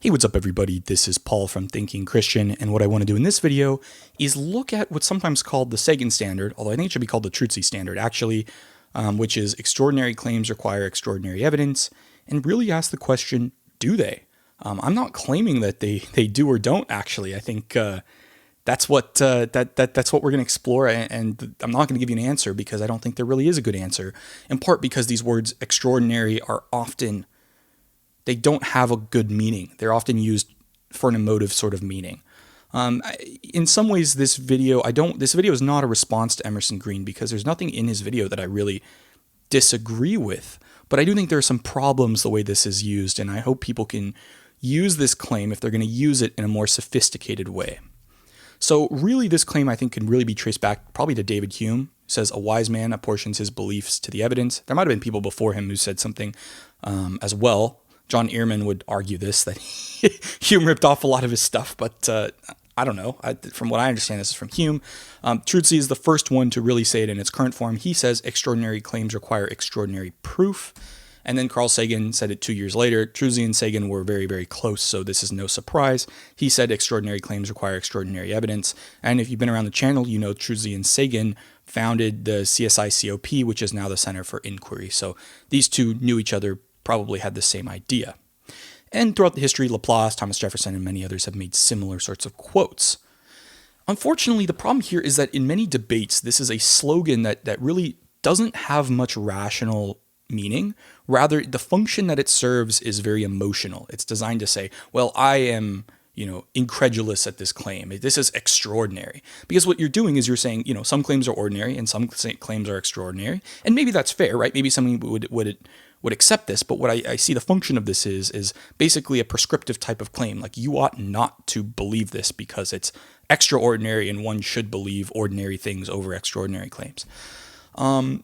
Hey, what's up everybody? This is Paul from Thinking Christian, and what I want to do in this video is look at what's sometimes called the Sagan standard, although I think it should be called the Trutsy standard actually, which is extraordinary claims require extraordinary evidence, and really ask the question, do they? I'm not claiming that they do or don't actually. I think that's what that's what we're going to explore, and I'm not going to give you an answer because I don't think there really is a good answer, in part because these words extraordinary are often, they don't have a good meaning. They're often used for an emotive sort of meaning. In some ways, this video is not a response to Emerson Green because there's nothing in his video that I really disagree with. But I do think there are some problems the way this is used, and I hope people can use this claim if they're going to use it in a more sophisticated way. So really, this claim I think can really be traced back probably to David Hume. It says a wise man apportions his beliefs to the evidence. There might have been people before him who said something as well. John Ehrman would argue this, that Hume ripped off a lot of his stuff, but I don't know. From what I understand, this is from Hume. Trutsy is the first one to really say it in its current form. He says extraordinary claims require extraordinary proof. And then Carl Sagan said it 2 years later. Trutsy and Sagan were very, very close, so this is no surprise. He said extraordinary claims require extraordinary evidence. And if you've been around the channel, you know Trutsy and Sagan founded the CSICOP, which is now the Center for Inquiry. So these two knew each other, probably had the same idea. And throughout the history, Laplace, Thomas Jefferson, and many others have made similar sorts of quotes. Unfortunately, the problem here is that in many debates, this is a slogan that really doesn't have much rational meaning. Rather, the function that it serves is very emotional. It's designed to say, well, I am, incredulous at this claim. This is extraordinary. Because what you're doing is you're saying, some claims are ordinary and some claims are extraordinary. And maybe that's fair, right? Maybe somebody would accept this, but what I see the function of this is basically a prescriptive type of claim. Like, you ought not to believe this because it's extraordinary and one should believe ordinary things over extraordinary claims.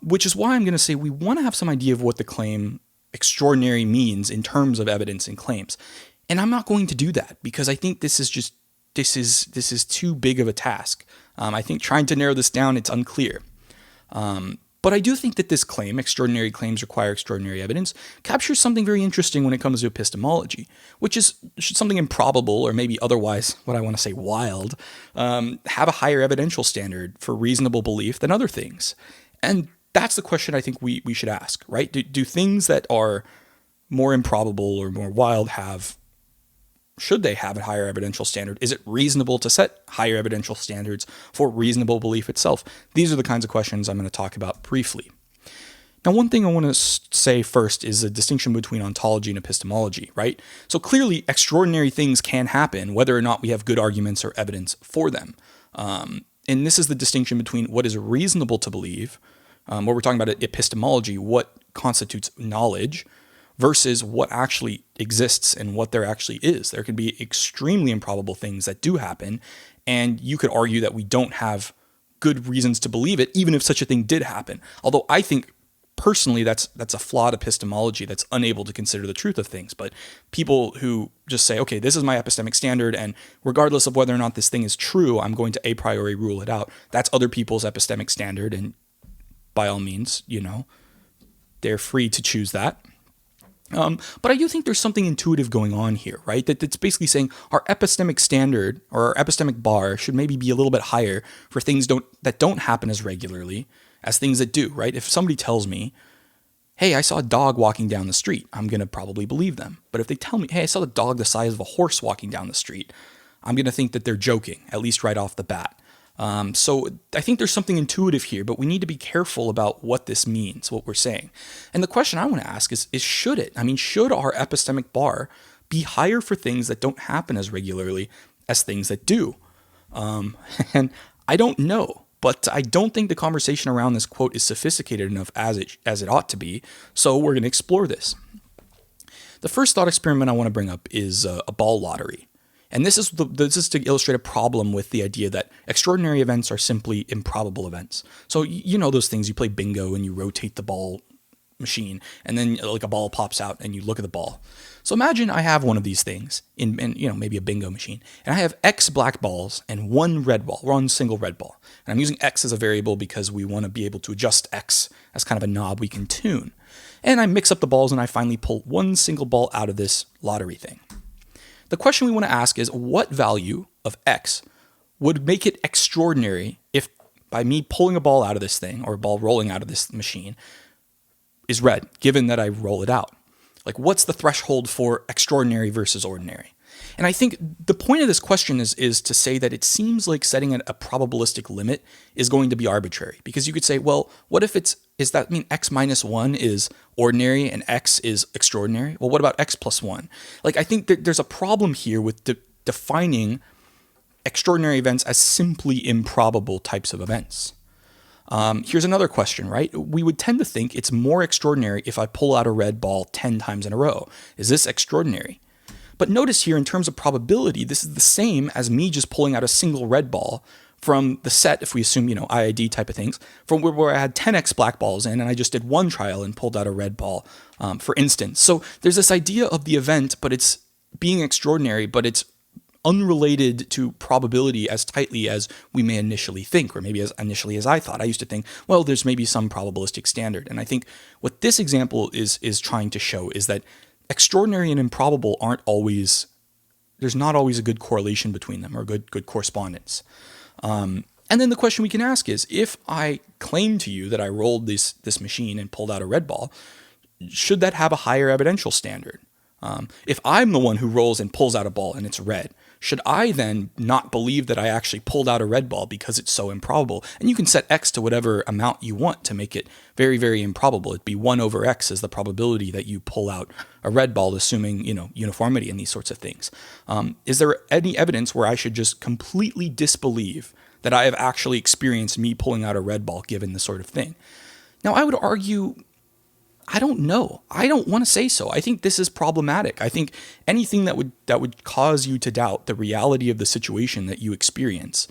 Which is why I'm going to say we want to have some idea of what the claim extraordinary means in terms of evidence and claims. And I'm not going to do that because I think this is too big of a task. I think trying to narrow this down, it's unclear. But I do think that this claim, extraordinary claims require extraordinary evidence, captures something very interesting when it comes to epistemology, which is something improbable or maybe otherwise, what I want to say, wild, have a higher evidential standard for reasonable belief than other things. And that's the question I think we should ask, right? Do things that are more improbable or more wild should they have a higher evidential standard? Is it reasonable to set higher evidential standards for reasonable belief itself? These are the kinds of questions I'm going to talk about briefly. Now, one thing I want to say first is a distinction between ontology and epistemology, right? So clearly, extraordinary things can happen whether or not we have good arguments or evidence for them. And this is the distinction between what is reasonable to believe, what we're talking about epistemology, what constitutes knowledge, versus what actually exists and what there actually is. There can be extremely improbable things that do happen, and you could argue that we don't have good reasons to believe it, even if such a thing did happen. Although I think personally that's a flawed epistemology that's unable to consider the truth of things. But people who just say, okay, this is my epistemic standard, and regardless of whether or not this thing is true, I'm going to a priori rule it out. That's other people's epistemic standard, and by all means, they're free to choose that. But I do think there's something intuitive going on here, right? That's basically saying our epistemic standard or our epistemic bar should maybe be a little bit higher for things that don't happen as regularly as things that do, right? If somebody tells me, hey, I saw a dog walking down the street, I'm going to probably believe them. But if they tell me, hey, I saw a dog the size of a horse walking down the street, I'm going to think that they're joking, at least right off the bat. So I think there's something intuitive here, but we need to be careful about what this means, what we're saying. And the question I want to ask is should it? I mean, should our epistemic bar be higher for things that don't happen as regularly as things that do? And I don't know, but I don't think the conversation around this quote is sophisticated enough as it ought to be. So we're going to explore this. The first thought experiment I want to bring up is a ball lottery. And this is to illustrate a problem with the idea that extraordinary events are simply improbable events. So you know those things, you play bingo and you rotate the ball machine and then like a ball pops out and you look at the ball. So imagine I have one of these things in maybe a bingo machine, and I have X black balls and one single red ball. And I'm using X as a variable because we want to be able to adjust X as kind of a knob we can tune. And I mix up the balls and I finally pull one single ball out of this lottery thing. The question we want to ask is, what value of x would make it extraordinary if by me pulling a ball out of this thing, or a ball rolling out of this machine, is red, given that I roll it out? Like, what's the threshold for extraordinary versus ordinary? And I think the point of this question is to say that it seems like setting a probabilistic limit is going to be arbitrary. Because you could say, well, what if does that mean x minus 1 is ordinary and x is extraordinary? Well, what about x plus 1? Like, I think that there's a problem here with defining extraordinary events as simply improbable types of events. Here's another question, right? We would tend to think it's more extraordinary if I pull out a red ball 10 times in a row. Is this extraordinary? But notice here, in terms of probability, this is the same as me just pulling out a single red ball from the set, if we assume, IID type of things, from where I had 10x black balls in, and I just did one trial and pulled out a red ball, for instance. So there's this idea of the event, but it's being extraordinary, but it's unrelated to probability as tightly as we may initially think, or maybe as initially as I thought. I used to think, well, there's maybe some probabilistic standard. And I think what this example is trying to show is that extraordinary and improbable there's not always a good correlation between them, or good correspondence. And then the question we can ask is, if I claim to you that I rolled this machine and pulled out a red ball, should that have a higher evidential standard? If I'm the one who rolls and pulls out a ball and it's red, should I then not believe that I actually pulled out a red ball because it's so improbable? And you can set x to whatever amount you want to make it very, very improbable. It'd be 1 over x is the probability that you pull out a red ball, assuming, uniformity and these sorts of things. Is there any evidence where I should just completely disbelieve that I have actually experienced me pulling out a red ball given this sort of thing? Now, I would argue, I don't know. I don't want to say so. I think this is problematic. I think anything that would cause you to doubt the reality of the situation that you experience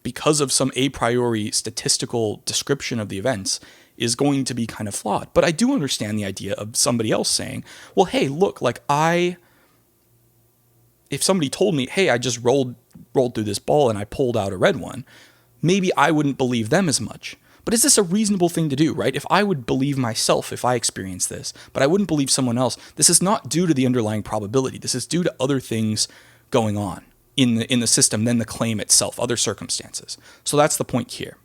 because of some a priori statistical description of the events is going to be kind of flawed. But I do understand the idea of somebody else saying, well, hey, look, if somebody told me, hey, I just rolled through this ball and I pulled out a red one, maybe I wouldn't believe them as much. But is this a reasonable thing to do, right? If I would believe myself if I experienced this, but I wouldn't believe someone else, this is not due to the underlying probability. This is due to other things going on in the system than the claim itself, other circumstances. So that's the point here.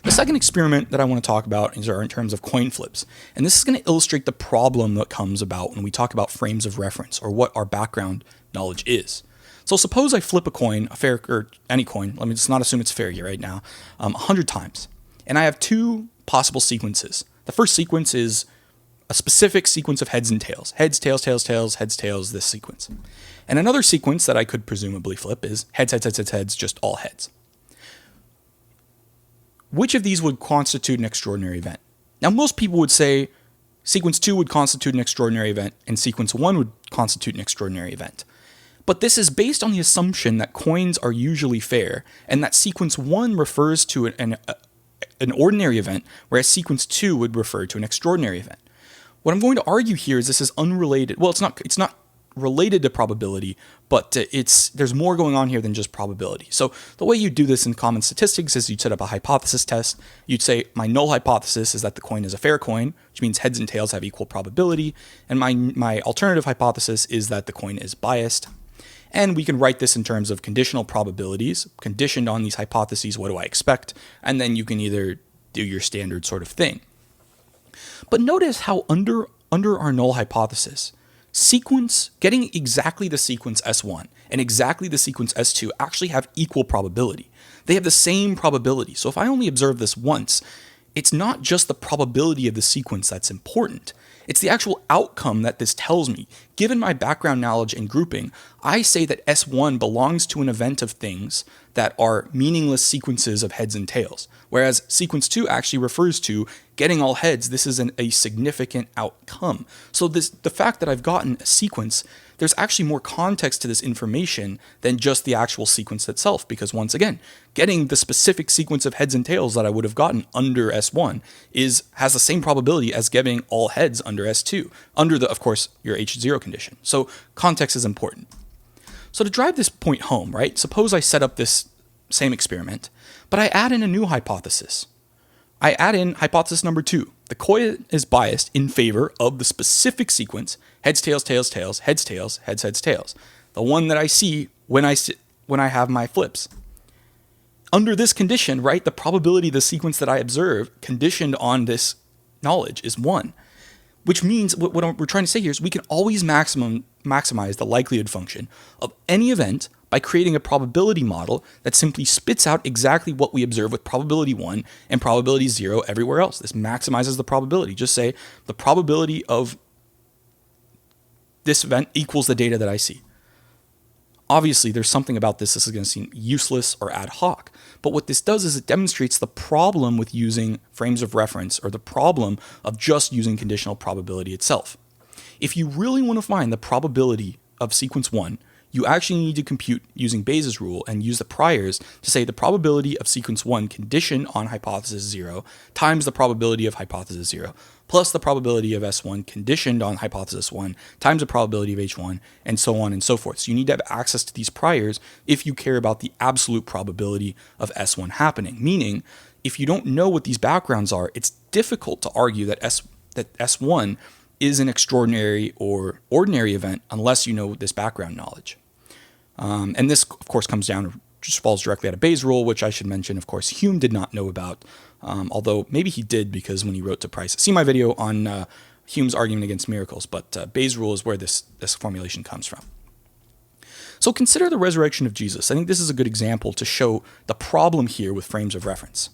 The second experiment that I want to talk about is in terms of coin flips. And this is going to illustrate the problem that comes about when we talk about frames of reference, or what our background knowledge is. So suppose I flip a coin, or any coin, let me just not assume it's fair here right now, 100 times. And I have two possible sequences. The first sequence is a specific sequence of heads and tails. Heads, tails, tails, tails, heads, tails, this sequence. And another sequence that I could presumably flip is heads, heads, heads, heads, heads, just all heads. Which of these would constitute an extraordinary event? Now, most people would say sequence 2 would constitute an extraordinary event, and sequence 1 would constitute an extraordinary event. But this is based on the assumption that coins are usually fair, and that sequence 1 refers to an ordinary event, whereas sequence 2 would refer to an extraordinary event. What I'm going to argue here is this is unrelated. Well, it's not related to probability, but there's more going on here than just probability. So the way you do this in common statistics is you'd set up a hypothesis test. You'd say my null hypothesis is that the coin is a fair coin, which means heads and tails have equal probability, and my alternative hypothesis is that the coin is biased. And we can write this in terms of conditional probabilities, conditioned on these hypotheses, what do I expect? And then you can either do your standard sort of thing. But notice how under our null hypothesis, getting exactly the sequence S1 and exactly the sequence S2 actually have equal probability. They have the same probability. So if I only observe this once, it's not just the probability of the sequence that's important. It's the actual outcome that this tells me. Given my background knowledge and grouping, I say that S1 belongs to an event of things that are meaningless sequences of heads and tails, whereas sequence 2 actually refers to getting all heads. This is a significant outcome. So the fact that I've gotten a sequence, there's actually more context to this information than just the actual sequence itself, because once again, getting the specific sequence of heads and tails that I would have gotten under S1 has the same probability as getting all heads under S2, under of course, your H0 condition. So context is important. So to drive this point home, right, suppose I set up this same experiment, but I add in a new hypothesis. I add in hypothesis number 2, The coil is biased in favor of the specific sequence, heads, tails, tails, tails, heads, tails, heads, heads, tails. The one that I see when I have my flips. Under this condition, right, the probability of the sequence that I observe conditioned on this knowledge is 1. Which means what we're trying to say here is we can always maximize the likelihood function of any event by creating a probability model that simply spits out exactly what we observe with probability 1 and probability 0 everywhere else. This maximizes the probability. Just say the probability of this event equals the data that I see. Obviously, there's something about this is going to seem useless or ad hoc, but what this does is it demonstrates the problem with using frames of reference, or the problem of just using conditional probability itself. If you really want to find the probability of sequence 1, you actually need to compute using Bayes' rule and use the priors to say the probability of sequence 1 conditioned on hypothesis 0 times the probability of hypothesis 0 plus the probability of S1 conditioned on hypothesis 1 times the probability of H1, and so on and so forth. So you need to have access to these priors if you care about the absolute probability of S1 happening. Meaning, if you don't know what these backgrounds are, it's difficult to argue that S1 is an extraordinary or ordinary event unless you know this background knowledge. And this, of course, just falls directly out of Bayes' rule, which I should mention, of course, Hume did not know about, although maybe he did because when he wrote to Price. See my video on Hume's argument against miracles, but Bayes' rule is where this formulation comes from. So consider the resurrection of Jesus. I think this is a good example to show the problem here with frames of reference.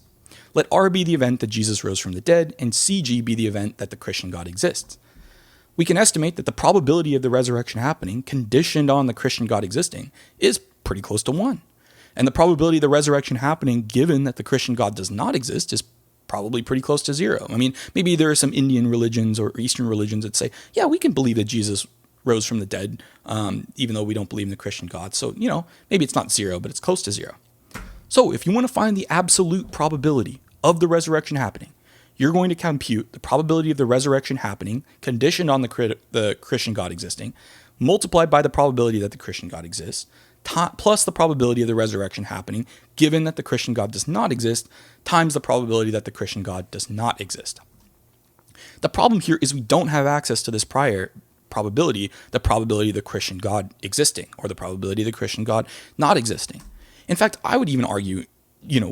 Let R be the event that Jesus rose from the dead, and CG be the event that the Christian God exists. We can estimate that the probability of the resurrection happening, conditioned on the Christian God existing, is pretty close to 1. And the probability of the resurrection happening, given that the Christian God does not exist, is probably pretty close to 0. I mean, maybe there are some Indian religions or Eastern religions that say, yeah, we can believe that Jesus rose from the dead, even though we don't believe in the Christian God. So, maybe it's not 0, but it's close to 0. So if you want to find the absolute probability of the resurrection happening, you're going to compute the probability of the resurrection happening, conditioned on the Christian God existing, multiplied by the probability that the Christian God exists, plus the probability of the resurrection happening, given that the Christian God does not exist, times the probability that the Christian God does not exist. The problem here is we don't have access to this prior probability, the probability of the Christian God existing, or the probability of the Christian God not existing. In fact, I would even argue,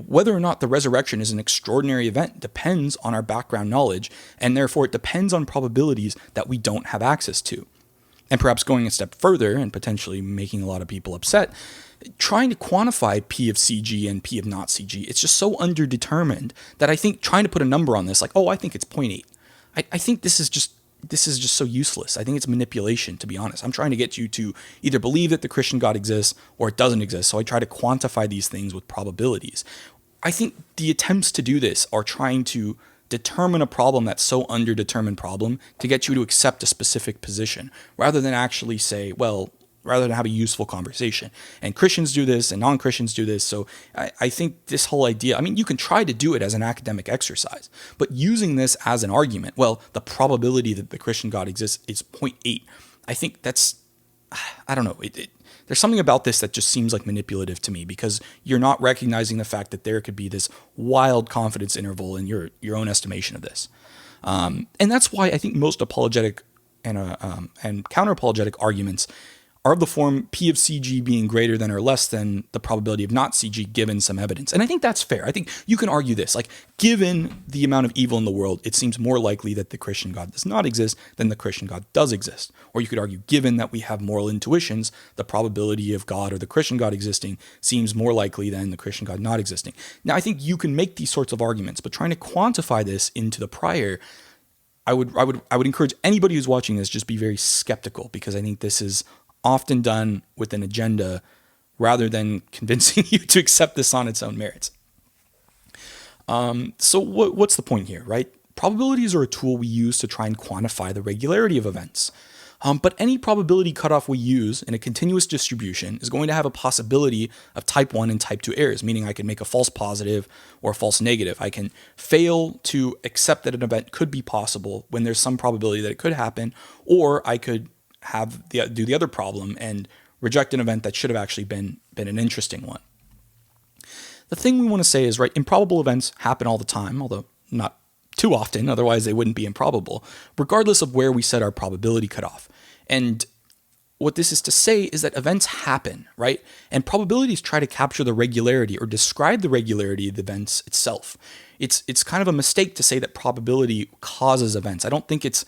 whether or not the resurrection is an extraordinary event depends on our background knowledge, and therefore it depends on probabilities that we don't have access to. And perhaps going a step further, and potentially making a lot of people upset, trying to quantify P of CG and P of not CG, it's just so underdetermined that I think trying to put a number on this, like, I think it's 0.8, I think this is just so useless. I think it's manipulation, to be honest. I'm trying to get you to either believe that the Christian God exists or it doesn't exist. So I try to quantify these things with probabilities. I think the attempts to do this are trying to determine a problem that's so underdetermined problem to get you to accept a specific position rather than actually say, rather than have a useful conversation. And Christians do this and non-Christians do this. So I think this whole idea, you can try to do it as an academic exercise, but using this as an argument, the probability that the Christian God exists is 0.8. I think that's, I don't know. There's something about this that just seems like manipulative to me because you're not recognizing the fact that there could be this wild confidence interval in your own estimation of this. And that's why I think most apologetic and counter-apologetic arguments are of the form P of CG being greater than or less than the probability of not CG given some evidence. And I think that's fair. I think you can argue this, given the amount of evil in the world, it seems more likely that the Christian God does not exist than the Christian God does exist. Or you could argue, given that we have moral intuitions, the probability of God or the Christian God existing seems more likely than the Christian God not existing. Now, I think you can make these sorts of arguments, but trying to quantify this into the prior, I would encourage anybody who's watching this just be very skeptical, because I think this is often done with an agenda rather than convincing you to accept this on its own merits. So what's the point here, right? Probabilities are a tool we use to try and quantify the regularity of events. But any probability cutoff we use in a continuous distribution is going to have a possibility of type 1 and type 2 errors, meaning I can make a false positive or a false negative. I can fail to accept that an event could be possible when there's some probability that it could happen, or I could do the other problem and reject an event that should have actually been an interesting one. The thing we want to say is, right, improbable events happen all the time, although not too often, otherwise they wouldn't be improbable, regardless of where we set our probability cutoff. And what this is to say is that events happen, right? And probabilities try to capture the regularity or describe the regularity of the events itself. It's kind of a mistake to say that probability causes events. I don't think it's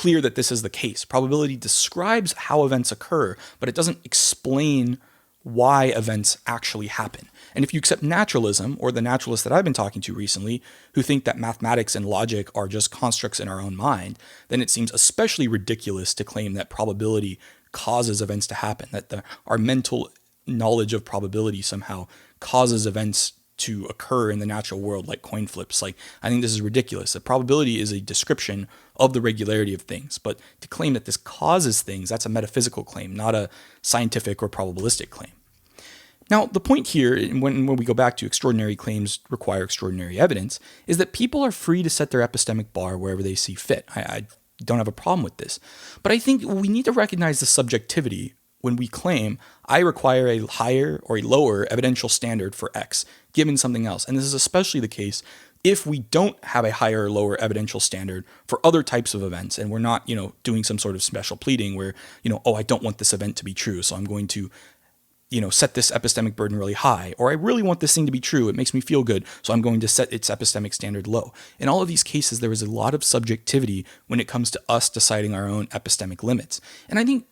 clear that this is the case. Probability describes how events occur, but it doesn't explain why events actually happen. And if you accept naturalism, or the naturalists that I've been talking to recently, who think that mathematics and logic are just constructs in our own mind, then it seems especially ridiculous to claim that probability causes events to happen, that our mental knowledge of probability somehow causes events to occur in the natural world like coin flips. Like, I think this is ridiculous. The probability is a description of the regularity of things, but to claim that this causes things, that's a metaphysical claim, not a scientific or probabilistic claim. Now, the point here, when we go back to extraordinary claims require extraordinary evidence, is that people are free to set their epistemic bar wherever they see fit. I don't have a problem with this. But I think we need to recognize the subjectivity when we claim I require a higher or a lower evidential standard for X, given something else. And this is especially the case if we don't have a higher or lower evidential standard for other types of events, and we're not, doing some sort of special pleading where, I don't want this event to be true, so I'm going to set this epistemic burden really high, or I really want this thing to be true. It makes me feel good, so I'm going to set its epistemic standard low. In all of these cases, there is a lot of subjectivity when it comes to us deciding our own epistemic limits. And I think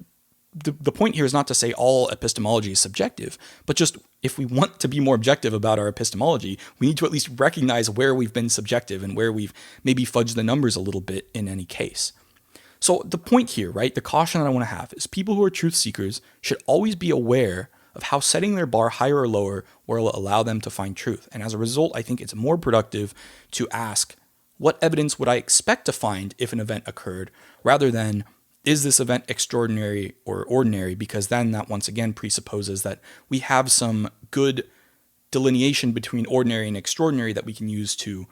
the point here is not to say all epistemology is subjective, but just if we want to be more objective about our epistemology, we need to at least recognize where we've been subjective and where we've maybe fudged the numbers a little bit in any case. So the point here, right, the caution that I want to have is people who are truth seekers should always be aware of how setting their bar higher or lower will allow them to find truth. And as a result, I think it's more productive to ask, what evidence would I expect to find if an event occurred, rather than, is this event extraordinary or ordinary? Because then that once again presupposes that we have some good delineation between ordinary and extraordinary that we can use to,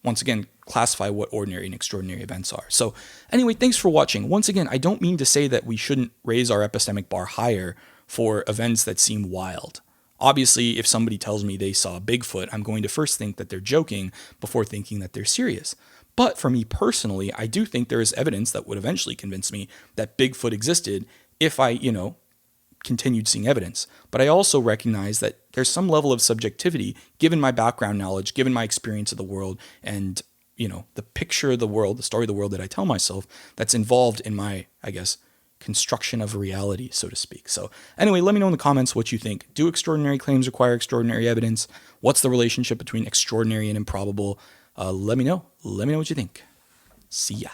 once again, classify what ordinary and extraordinary events are. So anyway, thanks for watching. Once again, I don't mean to say that we shouldn't raise our epistemic bar higher for events that seem wild. Obviously, if somebody tells me they saw Bigfoot, I'm going to first think that they're joking before thinking that they're serious. But for me personally, I do think there is evidence that would eventually convince me that Bigfoot existed if I, continued seeing evidence. But I also recognize that there's some level of subjectivity, given my background knowledge, given my experience of the world, and, the picture of the world, the story of the world that I tell myself, that's involved in my, construction of reality, so to speak. So anyway, let me know in the comments what you think. Do extraordinary claims require extraordinary evidence? What's the relationship between extraordinary and improbable? Let me know. Let me know what you think. See ya.